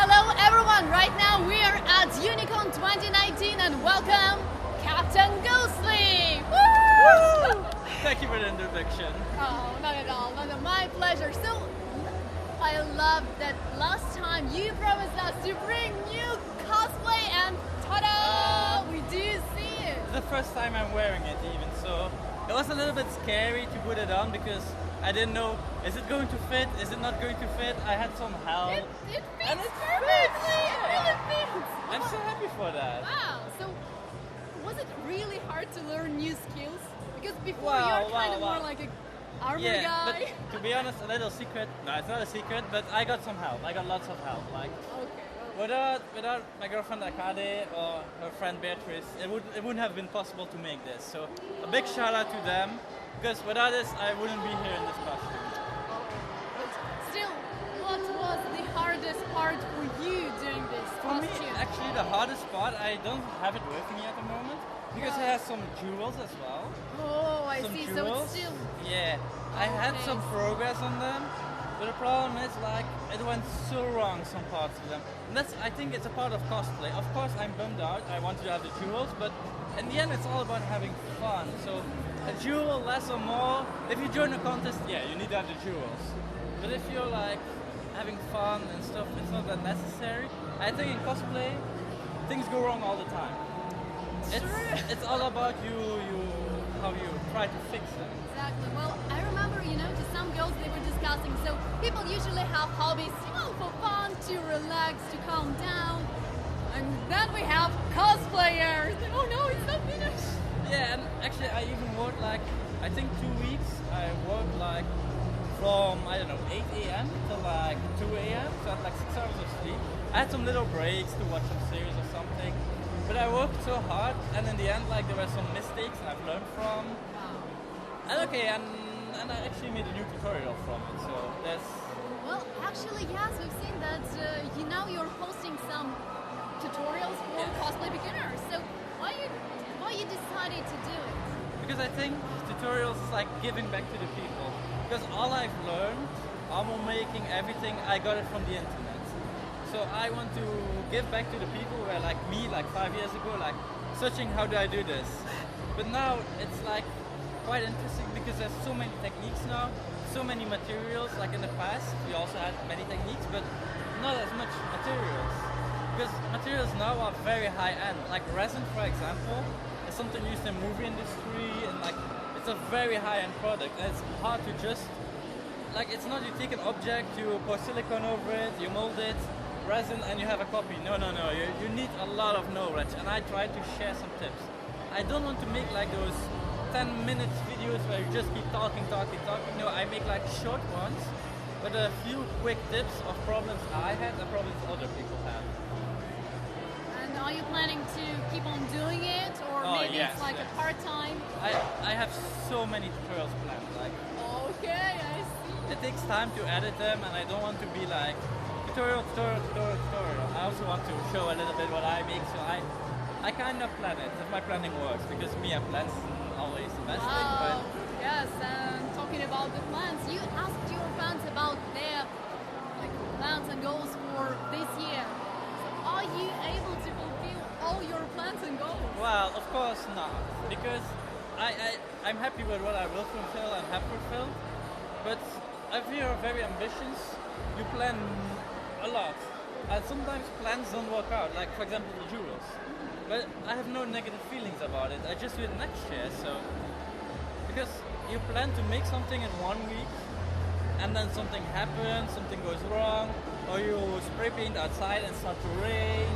Hello everyone, right now we are at UniCon 2019 and welcome Captain Ghostly! Woo! Thank you for the introduction. Oh, not at all, my pleasure. So, I love that last time you promised us to bring new cosplay and ta-da! We do see it! It's the first time I'm wearing it even, so it was a little bit scary to put it on because I didn't know, is it going to fit, is it not going to fit? I had some help. It fits and it perfectly! Fits. It really fits! I'm so happy for that. Wow, so was it really hard to learn new skills? Because before Wow, you're kind of more like a armor guy. But to be honest, a little secret, no, it's not a secret, but I got some help. I got lots of help. Like, without my girlfriend Akade or her friend Beatrice, it wouldn't have been possible to make this. So a big shout out to them, because without this, I wouldn't be here in this costume. Still, what was the hardest part for you doing this For costume? me, actually, the hardest part, I don't have it with me at the moment, because it has some jewels as well. Oh, I Some see. jewels. So it's still. Yeah, I had Okay. some progress on them, but the problem is like it went so wrong some parts of them. And that's, I think it's a part of cosplay. Of course, I'm bummed out. I want to have the jewels, but in the end, it's all about having fun. So a jewel, less or more. If you join a contest, yeah, you need to have the jewels. But if you're like having fun and stuff, it's not that necessary. I think in cosplay, things go wrong all the time. It's all about how you try to fix them. Exactly. Well, I remember, to some girls they were discussing. So people usually have hobbies, for fun, to relax, to calm down. And then we have cosplayers. Oh no, it's not finished. Yeah, and actually I even worked I think 2 weeks. I worked from, 8 a.m. to 2 a.m. So I had 6 hours of sleep. I had some little breaks to watch some series or something. But I worked so hard, and in the end, there were some mistakes I've learned from. Wow. And and I actually made a new tutorial from it. So that's. Well, actually, yes, we've seen that. You're posting some tutorials for cosplay beginners. So why you decided to do it? Because I think tutorials is like giving back to the people. Because all I've learned, armor making, everything, I got it from the internet. So I want to give back to the people who were like me, 5 years ago, searching how do I do this. But now it's quite interesting because there's so many techniques now, so many materials. Like in the past, we also had many techniques, but not as much materials. Because materials now are very high end. Like resin, for example, is something used in the movie industry, and it's a very high end product. And it's hard to just it's not you take an object, you pour silicone over it, you mold it, resin, and you have a copy. No. You need a lot of knowledge, and I try to share some tips. I don't want to make those 10-minute videos where you just keep talking. No, I make short ones with a few quick tips of problems I had and problems other people have. And are you planning to keep on doing it, or maybe yes, it's a part-time? I have so many tutorials planned. Okay, I see. It takes time to edit them, and I don't want to be tutorial. I also want to show a little bit what I make, so I kind of plan it if my planning works, because me and plans isn't always the best thing. But yes, and talking about the plans, you asked your fans about their plans and goals for this year. So are you able to fulfill all your plans and goals? Well, of course not, because I'm happy with what I will fulfill and have fulfilled, but if you're very ambitious, you plan a lot, and sometimes plans don't work out, for example the jewels. But I have no negative feelings about it, I just do it next year. So because you plan to make something in 1 week, and then something happens, something goes wrong, or you spray paint outside and start to rain,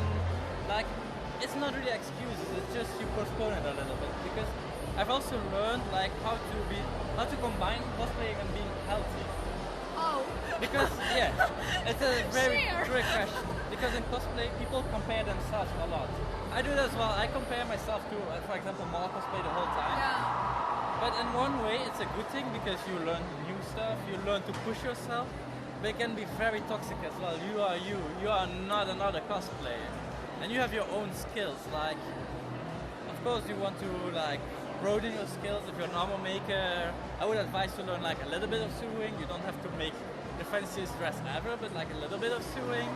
it's not really excuses, it's just you postpone it a little bit. Because I've also learned how to combine cosplaying and being healthy. Oh. Because it's a very great question. Because in cosplay, people compare themselves a lot. I do that as well. I compare myself to, for example, mall cosplay the whole time. Yeah. But in one way, it's a good thing because you learn new stuff. You learn to push yourself. But it can be very toxic as well. You are you. You are not another cosplayer, and you have your own skills. Of course, you want to broaden your skills. If you're an armor maker, I would advise to learn a little bit of sewing. You don't have to make the fanciest dress ever, but a little bit of sewing.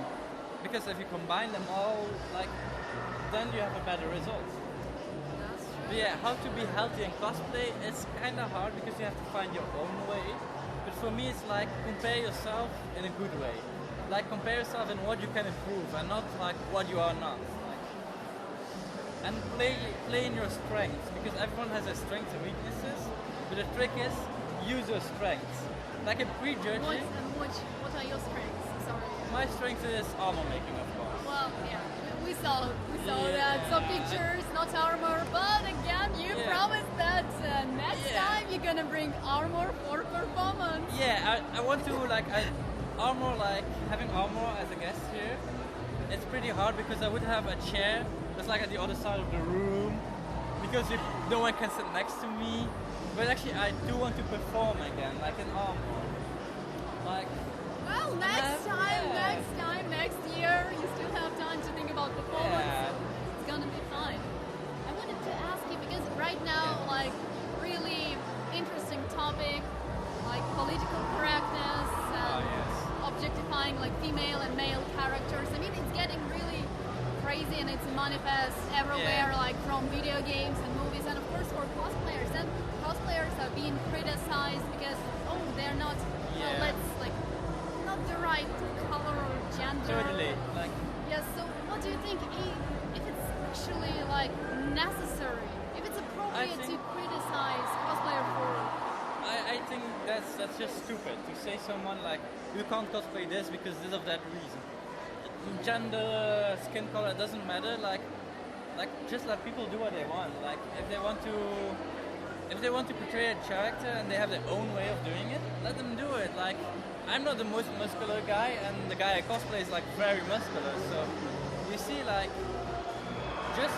because if you combine them all, like, then you have a better result. That's true. But yeah, how to be healthy in cosplay, it's kind of hard because you have to find your own way. But for me, it's like compare yourself in a good way. Like compare yourself in what you can improve and not like what you are not. Like, and play in your strengths because everyone has their strengths and weaknesses. But the trick is use your strengths. Like in prejudging. What are your strengths? Sorry. My strength is armor making, of course. Well, yeah, we saw Yeah. that. Some pictures, not armor, but again, you promised that next time you're gonna bring armor for performance. Yeah, I want to armor, like having armor as a guest here. It's pretty hard because I would have a chair that's like at the other side of the room because no one can sit next to me. But actually, I do want to perform again, like in armor. Like. Well, next year, you still have time to think about performance. Yeah. So it's gonna be fine. I wanted to ask you because right now, like, really interesting topic, like political correctness and objectifying like female and male characters. I mean, it's getting really crazy and it's manifest everywhere, like from video games and movies, and of course for cosplayers. And cosplayers are being criticized because they're not, let's like. Not the right color or gender. Totally. Like. Yes. So, what do you think? If it's actually like necessary, if it's appropriate to criticize cosplayer for? I think that's just stupid to say someone like you can't cosplay this because this of that reason. Gender, skin color, it doesn't matter. Like just let people do what they want. Like if they want to portray a character and they have their own way of doing it, let them do it. Like. I'm not the most muscular guy, and the guy I cosplay is like very muscular. So you see, like, just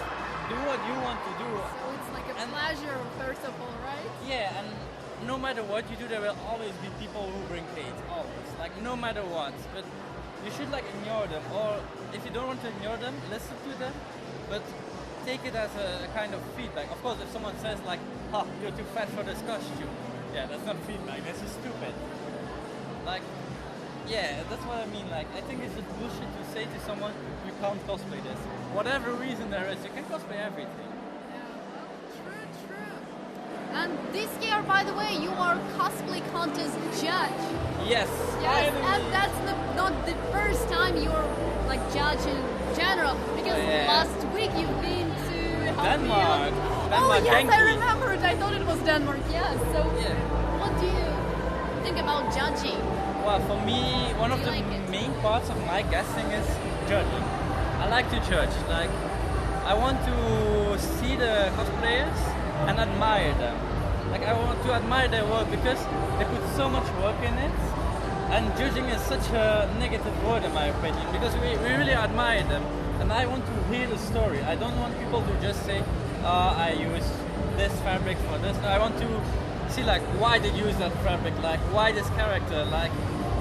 do what you want to do. So it's like a pleasure, first of all, right? Yeah, and no matter what you do, there will always be people who bring hate. Always, like no matter what. But you should like ignore them, or if you don't want to ignore them, listen to them, but take it as a kind of feedback. Of course, if someone says like, "Ha, you're too fat for this costume," yeah, that's not feedback. That's just stupid. Like, yeah, that's what I mean. Like, I think it's just bullshit to say to someone, you can't cosplay this. Whatever reason there is, you can cosplay everything. Yeah, true. And this year, by the way, you are cosplay contest judge. Yes. And that's not the first time you're like judge in general. Because last week you've been to Denmark. Yes, I remembered. I thought it was Denmark. Yes. So, what do you think about judging? Well, for me, one of the main parts of my guesting is judging. I like to judge. Like, I want to see the cosplayers and admire them. Like, I want to admire their work because they put so much work in it. And judging is such a negative word in my opinion because we really admire them. And I want to hear the story. I don't want people to just say, I use this fabric for this. No, I want to see like why they use that fabric, like why this character, like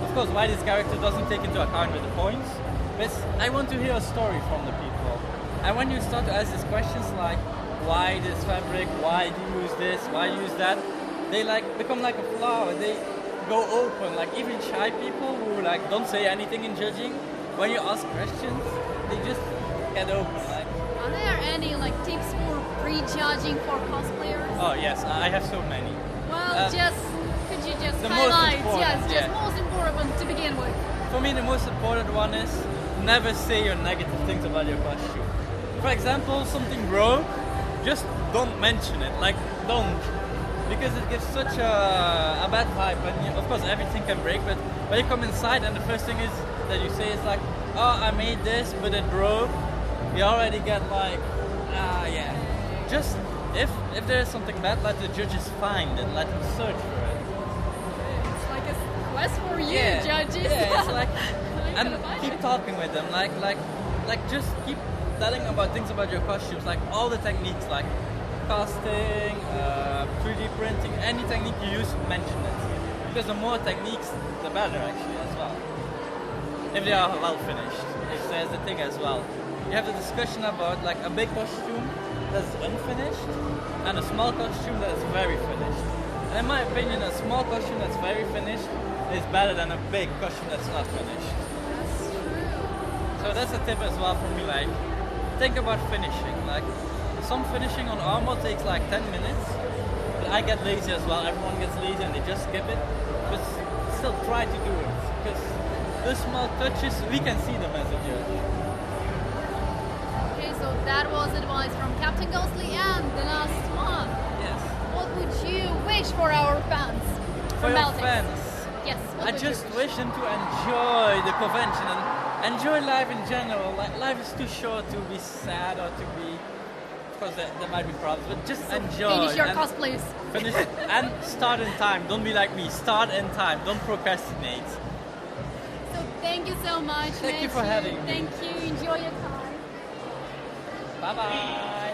of course why this character doesn't take into account with the points, but I want to hear a story from the people. And when you start to ask these questions like why this fabric, why do you use this, why use that, they like become like a flower. They go open. Like even shy people who like don't say anything in judging, when you ask questions, they just get open. Like, are there any like tips for prejudging for cosplayers? Oh yes, I have so many. Well, could you just highlight? Just most important to begin with. For me, the most important one is never say your negative things about your costume. For example, something broke, just don't mention it. Like, don't. Because it gives such a bad vibe. And of course, everything can break, but when you come inside and the first thing is that you say is like, oh, I made this, but it broke, you already get like, Just, if there is something bad, let the judges find it, let them search for it. It's like a quest for you, judges. Yeah, it's like, and keep talking with them, like just keep telling about things about your costumes, like all the techniques, like casting, 3D printing, any technique you use, mention it. Because the more techniques, the better actually as well. If they are well finished, if there's the thing as well. You have the discussion about like a big costume that's unfinished and a small costume that is very finished. And in my opinion, a small costume that's very finished is better than a big costume that's not finished. That's true. So So that's a tip as well for me. Like, think about finishing. Like, some finishing on armor takes like 10 minutes. But I get lazy as well. Everyone gets lazy and they just skip it. But still try to do it. Because those small touches, we can see them as a judge. Okay, so that was advice from Captain Ghostly, and the last one. Yes. What would you wish for our fans? For from your Baltics? fans. Yes. what I would you just wish them to enjoy the convention and enjoy life in general. Like, life is too short to be sad or to be... Of course, there might be problems, but just enjoy. Finish your and cosplays. Finish and start in time. Don't be like me. Start in time. Don't procrastinate. So thank you so much. Thank you for having me. Thank you. Enjoy your time. Bye-bye.